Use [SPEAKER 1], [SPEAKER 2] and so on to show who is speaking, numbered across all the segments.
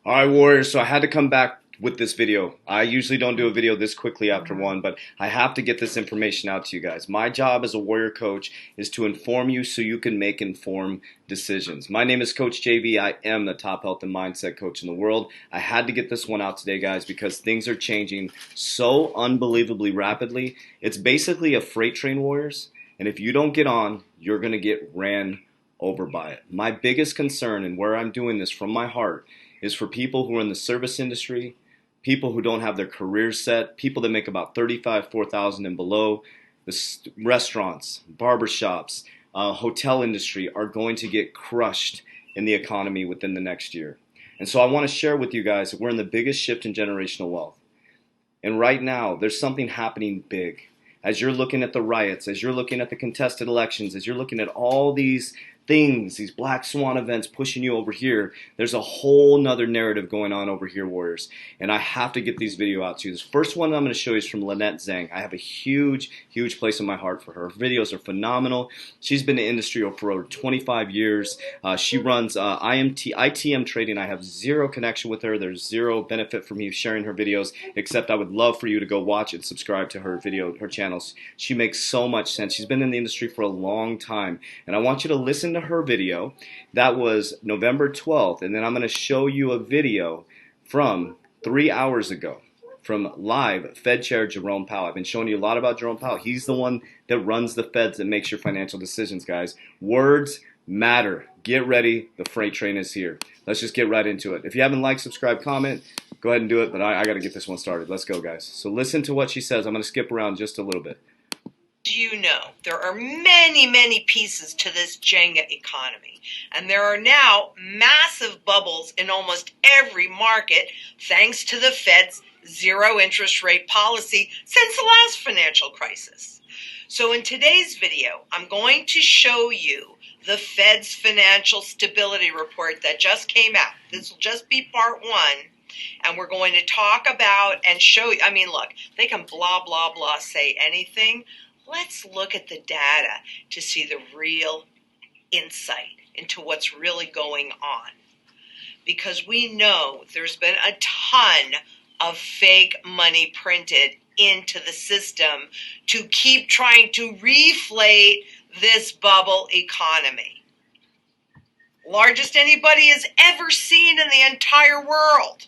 [SPEAKER 1] All right, Warriors. So I had to come back with this video. I usually don't do a video this quickly after one, but I have to get this information out to you guys. My job as a Warrior coach is to inform you so you can make informed decisions. My name is Coach JV. I am the top health and mindset coach in the world. I had to get this one out today, guys, because things are changing so unbelievably rapidly. It's basically a freight train, Warriors. And if you don't get on, you're going to get ran over by it. My biggest concern, and where I'm doing this from my heart, is for people who are in the service industry, people who don't have their careers set, people that make about 35, 4,000 and below. The restaurants, barbershops, hotel industry are going to get crushed in the economy within the next year. And so I want to share with you guys that we're in the biggest shift in generational wealth. And right now, there's something happening big. As you're looking at the riots, as you're looking at the contested elections, as you're looking at all these things, these black swan events pushing you over here, there's a whole nother narrative going on over here, Warriors. And I have to get these video out to you. This first one I'm going to show you is from Lynette Zhang. I have a huge place in my heart for her. Her videos are phenomenal. She's been in the industry for over 25 years. She runs ITM trading. I have zero connection with her. There's zero benefit for me sharing her videos, except I would love for you to go watch and subscribe to her channels. She makes so much sense. She's been in the industry for a long time. And I want you to listen to her video. That was November 12th, and then I'm going to show you a video from 3 hours ago from live Fed Chair Jerome Powell. I've been showing you a lot about Jerome Powell. He's the one that runs the Feds that makes your financial decisions, guys. Words matter. Get ready. The freight train is here. Let's just get right into it. If you haven't liked, subscribe, comment, go ahead and do it, but I got to get this one started. Let's go, guys. So listen to what she says. I'm going to skip around just a little bit.
[SPEAKER 2] You know, there are many pieces to this Jenga economy, and there are now massive bubbles in almost every market thanks to the Fed's zero interest rate policy since the last financial crisis. So in today's video, I'm going to show you the Fed's financial stability report that just came out. This will just be part one. And we're going to talk about and show you, I mean, look, they can blah, blah, blah, say anything. Let's look at the data to see the real insight into what's really going on. Because we know there's been a ton of fake money printed into the system to keep trying to reflate this bubble economy. Largest anybody has ever seen in the entire world.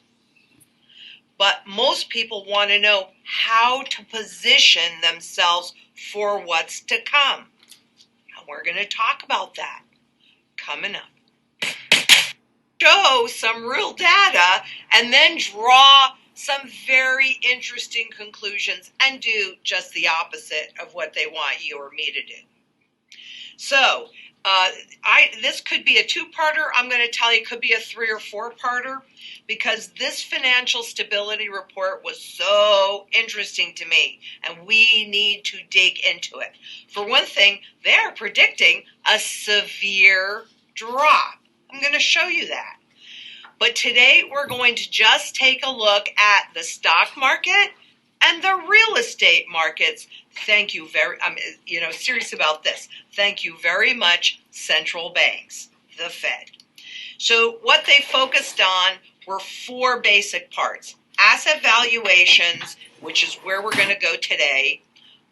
[SPEAKER 2] But most people want to know how to position themselves for what's to come. And we're going to talk about that coming up. Show some real data and then draw some very interesting conclusions and do just the opposite of what they want you or me to do. So, this could be a two-parter. I'm going to tell you it could be a three- or four-parter because this financial stability report was so interesting to me, and we need to dig into it. For one thing, they are predicting a severe drop. I'm going to show you that. But today we're going to just take a look at the stock market and the real estate markets. Thank you I'm serious about this. Thank you very much, central banks, the Fed. So what they focused on were four basic parts. Asset valuations, which is where we're going to go today,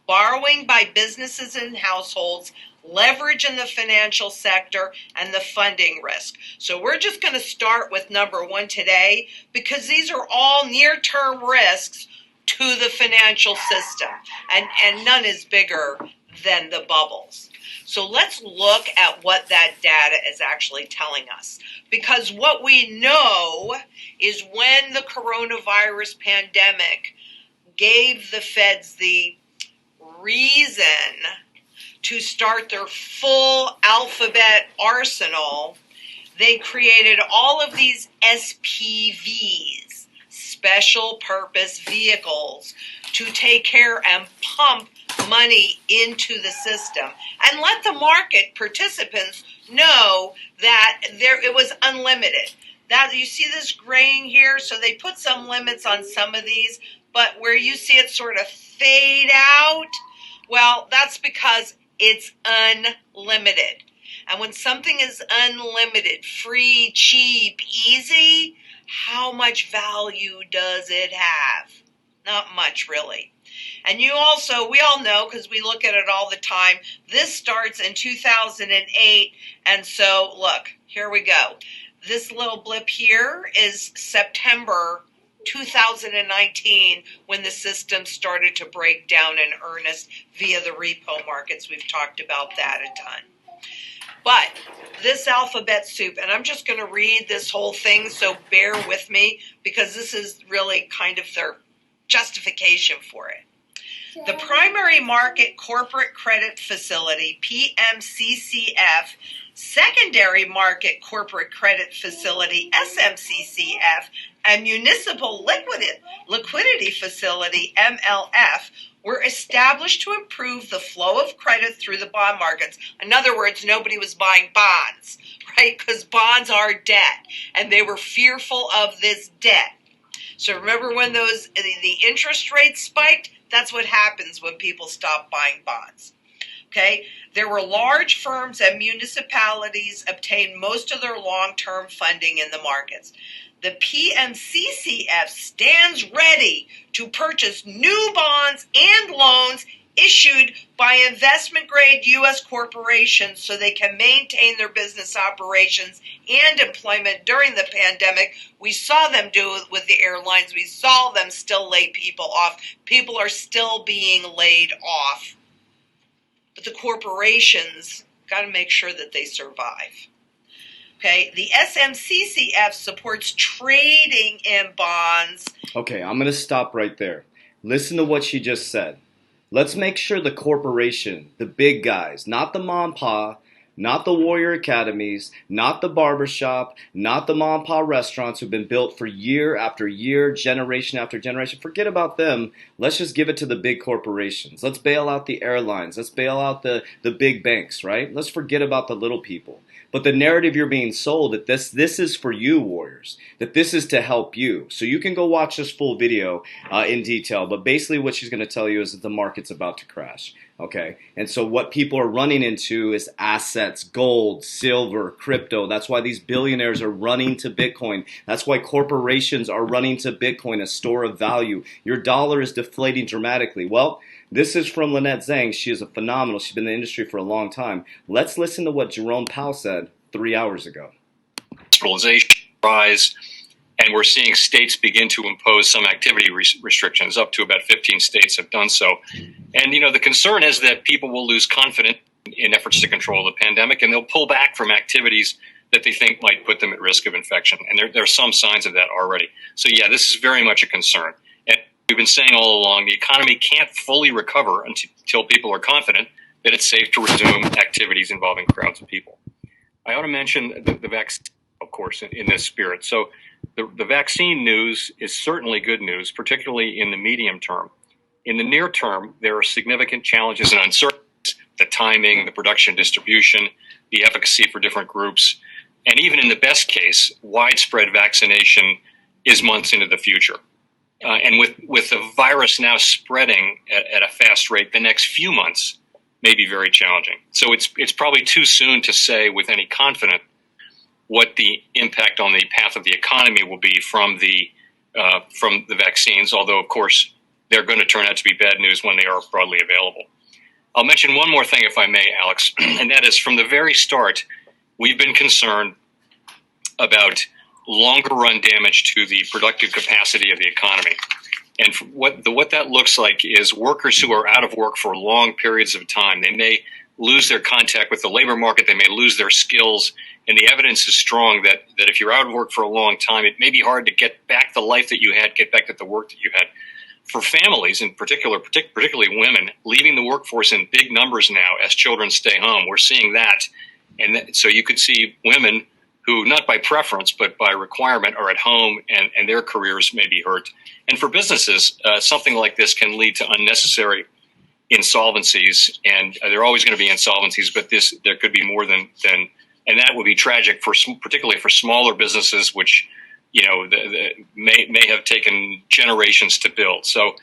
[SPEAKER 2] borrowing by businesses and households, leverage in the financial sector, and the funding risk. So we're just going to start with number one today because these are all near-term risks to the financial system, and none is bigger than the bubbles. So let's look at what that data is actually telling us. Because what we know is when the coronavirus pandemic gave the Feds the reason to start their full alphabet arsenal, they created all of these SPVs, special purpose vehicles, to take care and pump money into the system and let the market participants know that it was unlimited. That you see this graying here, so they put some limits on some of these, but where you see it sort of fade out, well, that's because it's unlimited. And when something is unlimited, free, cheap, easy, how how much value does it have? Not much, really. And we all know, because we look at it all the time, this starts in 2008. And so, look, here we go. This little blip here is September 2019, when the system started to break down in earnest via the repo markets. We've talked about that a ton. But this alphabet soup, and I'm just going to read this whole thing, so bear with me, because this is really kind of their justification for it. The primary market corporate credit facility, PMCCF, secondary market corporate credit facility, SMCCF, and municipal liquidity facility, MLF, were established to improve the flow of credit through the bond markets. In other words, nobody was buying bonds, right? Because bonds are debt, and they were fearful of this debt. So remember when the interest rates spiked? That's what happens when people stop buying bonds. Okay? There were large firms and municipalities obtained most of their long-term funding in the markets. The PMCCF stands ready to purchase new bonds and loans issued by investment-grade U.S. corporations so they can maintain their business operations and employment during the pandemic. We saw them do it with the airlines. We saw them still lay people off. People are still being laid off. But the corporations got to make sure that they survive. Okay, the SMCCF supports trading in bonds.
[SPEAKER 1] Okay, I'm going to stop right there. Listen to what she just said. Let's make sure the corporation, the big guys, not the mom and pa, not the warrior academies, not the barbershop, not the mom and pa restaurants who've been built for year after year, generation after generation. Forget about them. Let's just give it to the big corporations. Let's bail out the airlines. Let's bail out the big banks, right? Let's forget about the little people. But the narrative you're being sold that this is for you, warriors, that this is to help you. So you can go watch this full video in detail. But basically what she's going to tell you is that the market's about to crash. Okay, and so what people are running into is assets, gold, silver, crypto. That's why these billionaires are running to Bitcoin. That's why corporations are running to Bitcoin, a store of value. Your dollar is deflating dramatically. Well, this is from Lynette Zhang. She is a phenomenal. She's been in the industry for a long time. Let's listen to what Jerome Powell said 3 hours ago.
[SPEAKER 3] Hospitalization rise, and we're seeing states begin to impose some activity restrictions. Up to about 15 states have done so. And, the concern is that people will lose confidence in efforts to control the pandemic, and they'll pull back from activities that they think might put them at risk of infection. And there are some signs of that already. So, yeah, this is very much a concern. And we've been saying all along, the economy can't fully recover until people are confident that it's safe to resume activities involving crowds of people. I ought to mention the vaccine, of course, in this spirit. So the vaccine news is certainly good news, particularly in the medium term. In the near term, there are significant challenges and uncertainties: the timing, the production, distribution, the efficacy for different groups, and even in the best case, widespread vaccination is months into the future. And with the virus now spreading at a fast rate, the next few months may be very challenging. So it's probably too soon to say with any confidence what the impact on the path of the economy will be from the vaccines, although, of course, they're going to turn out to be bad news when they are broadly available. I'll mention one more thing, if I may, Alex, and that is from the very start, we've been concerned about longer run damage to the productive capacity of the economy. And what that looks like is workers who are out of work for long periods of time. They may lose their contact with the labor market. They may lose their skills. And the evidence is strong that if you're out of work for a long time, it may be hard to get back the life that you had, get back at the work that you had. For families in particular, particularly women, leaving the workforce in big numbers now as children stay home. We're seeing that. And so you could see women who, not by preference, but by requirement, are at home and their careers may be hurt. And for businesses, something like this can lead to unnecessary insolvencies. And there are always going to be insolvencies, but there could be more than and that would be tragic particularly for smaller businesses, which may have taken generations to build. So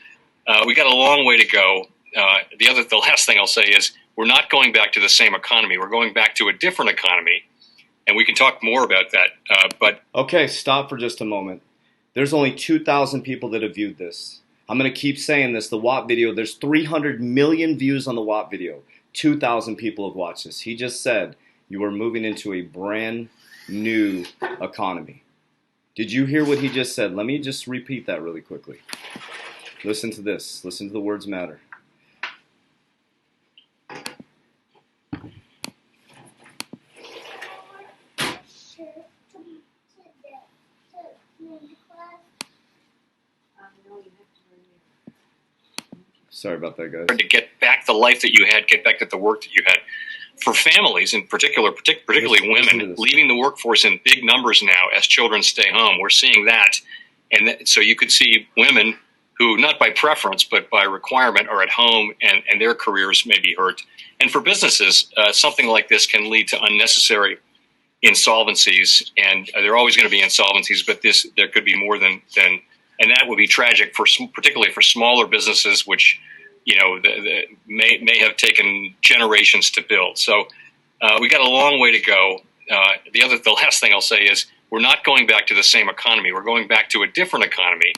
[SPEAKER 3] we got a long way to go. The last thing I'll say is we're not going back to the same economy. We're going back to a different economy, and we can talk more about that. But
[SPEAKER 1] okay, stop for just a moment. There's only 2,000 people that have viewed this. I'm going to keep saying this. The Watt video, there's 300 million views on the Watt video. 2,000 people have watched this. He just said you are moving into a brand new economy. Did you hear what he just said? Let me just repeat that really quickly. Listen to this. Listen to the words matter. Sorry about that, guys.
[SPEAKER 3] To get back the life that you had, get back to the work that you had. For families in particular, particularly women, leaving the workforce in big numbers now as children stay home. We're seeing that. And so you could see women who, not by preference, but by requirement, are at home and their careers may be hurt. And for businesses, something like this can lead to unnecessary insolvencies. And there are always going to be insolvencies, but there could be more than and that would be tragic particularly for smaller businesses, which may have taken generations to build. So we got a long way to go. The last thing I'll say is we're not going back to the same economy. We're going back to a different economy.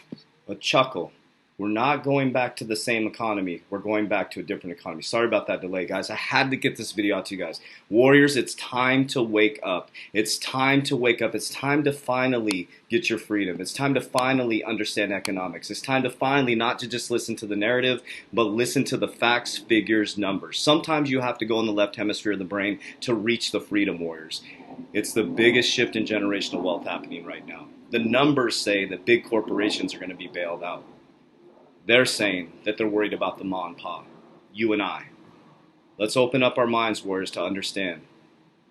[SPEAKER 1] A chuckle. We're not going back to the same economy. We're going back to a different economy. Sorry about that delay, guys. I had to get this video out to you guys. Warriors, it's time to wake up. It's time to wake up. It's time to finally get your freedom. It's time to finally understand economics. It's time to finally not to just listen to the narrative, but listen to the facts, figures, numbers. Sometimes you have to go in the left hemisphere of the brain to reach the freedom, warriors. It's the biggest shift in generational wealth happening right now. The numbers say that big corporations are going to be bailed out. They're saying that they're worried about the ma and pa, you and I. Let's open up our minds, warriors, to understand.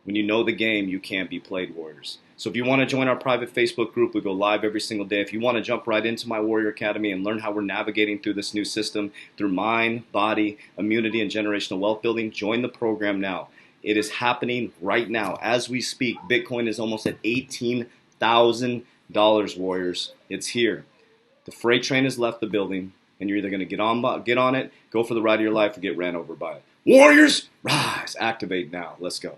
[SPEAKER 1] When you know the game, you can't be played, warriors. So if you want to join our private Facebook group, we go live every single day. If you want to jump right into my Warrior Academy and learn how we're navigating through this new system, through mind, body, immunity, and generational wealth building, join the program now. It is happening right now. As we speak, Bitcoin is almost at $18,000, warriors. It's here. The freight train has left the building. And you're either going to get on it, go for the ride of your life, or get ran over by it. Warriors, rise, activate now. Let's go.